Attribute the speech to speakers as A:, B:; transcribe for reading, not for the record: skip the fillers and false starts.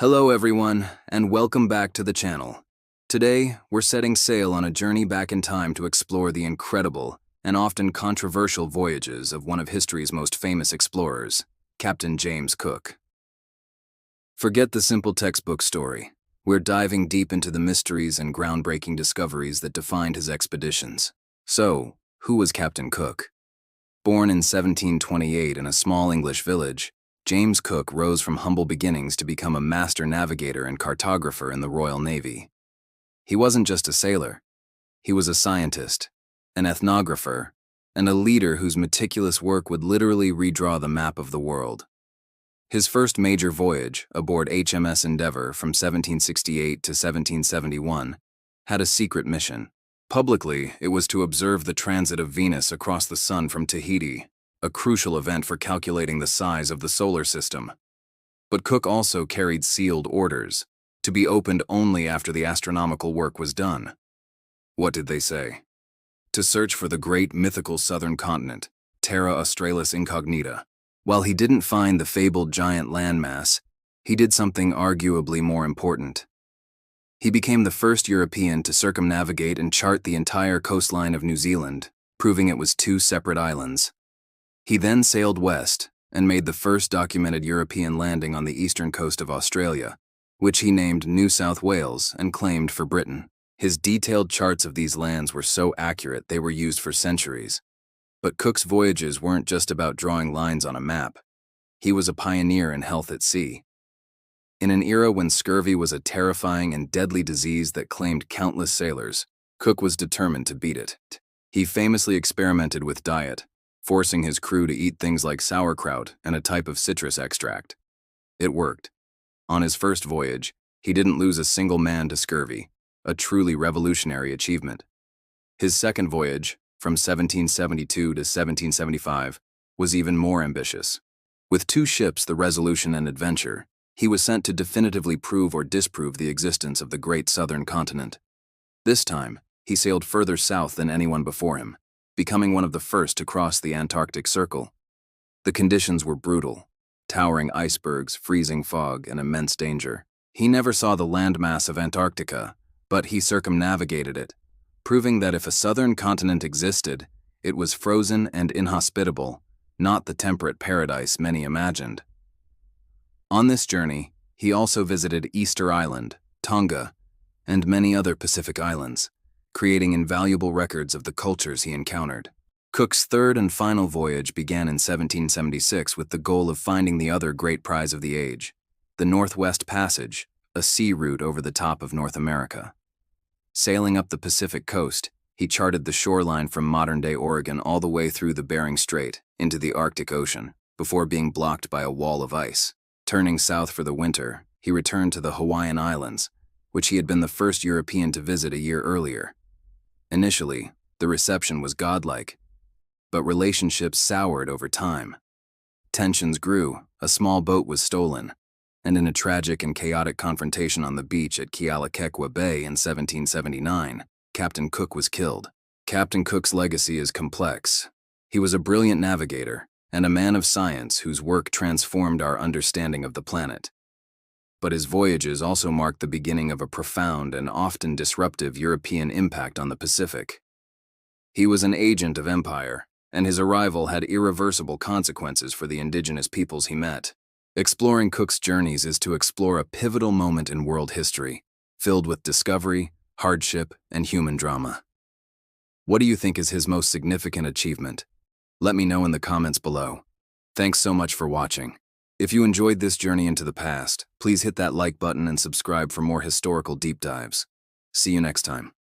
A: Hello everyone, and welcome back to the channel. Today, we're setting sail on a journey back in time to explore the incredible and often controversial voyages of one of history's most famous explorers, Captain James Cook. Forget the simple textbook story. We're diving deep into the mysteries and groundbreaking discoveries that defined his expeditions. So, who was Captain Cook? Born in 1728 in a small English village, James Cook rose from humble beginnings to become a master navigator and cartographer in the Royal Navy. He wasn't just a sailor. He was a scientist, an ethnographer, and a leader whose meticulous work would literally redraw the map of the world. His first major voyage, aboard HMS Endeavour from 1768 to 1771, had a secret mission. Publicly, it was to observe the transit of Venus across the Sun from Tahiti, a crucial event for calculating the size of the solar system. But Cook also carried sealed orders, to be opened only after the astronomical work was done. What did they say? To search for the great mythical southern continent, Terra Australis Incognita. While he didn't find the fabled giant landmass, he did something arguably more important. He became the first European to circumnavigate and chart the entire coastline of New Zealand, proving it was two separate islands. He then sailed west and made the first documented European landing on the eastern coast of Australia, which he named New South Wales and claimed for Britain. His detailed charts of these lands were so accurate they were used for centuries. But Cook's voyages weren't just about drawing lines on a map. He was a pioneer in health at sea. In an era when scurvy was a terrifying and deadly disease that claimed countless sailors, Cook was determined to beat it. He famously experimented with diet, forcing his crew to eat things like sauerkraut and a type of citrus extract. It worked. On his first voyage, he didn't lose a single man to scurvy, a truly revolutionary achievement. His second voyage, from 1772 to 1775, was even more ambitious. With two ships, the Resolution and Adventure, he was sent to definitively prove or disprove the existence of the great southern continent. This time, he sailed further south than anyone before him, becoming one of the first to cross the Antarctic Circle. The conditions were brutal: towering icebergs, freezing fog, and immense danger. He never saw the landmass of Antarctica, but he circumnavigated it, proving that if a southern continent existed, it was frozen and inhospitable, not the temperate paradise many imagined. On this journey, he also visited Easter Island, Tonga, and many other Pacific islands, creating invaluable records of the cultures he encountered. Cook's third and final voyage began in 1776 with the goal of finding the other great prize of the age, the Northwest Passage, a sea route over the top of North America. Sailing up the Pacific coast, he charted the shoreline from modern-day Oregon all the way through the Bering Strait into the Arctic Ocean, before being blocked by a wall of ice. Turning south for the winter, he returned to the Hawaiian Islands, which he had been the first European to visit a year earlier. Initially, the reception was godlike, but relationships soured over time. Tensions grew, a small boat was stolen, and in a tragic and chaotic confrontation on the beach at Kealakekua Bay in 1779, Captain Cook was killed. Captain Cook's legacy is complex. He was a brilliant navigator and a man of science whose work transformed our understanding of the planet. But his voyages also marked the beginning of a profound and often disruptive European impact on the Pacific. He was an agent of empire, and his arrival had irreversible consequences for the indigenous peoples he met. Exploring Cook's journeys is to explore a pivotal moment in world history, filled with discovery, hardship, and human drama. What do you think is his most significant achievement? Let me know in the comments below. Thanks so much for watching. If you enjoyed this journey into the past, please hit that like button and subscribe for more historical deep dives. See you next time.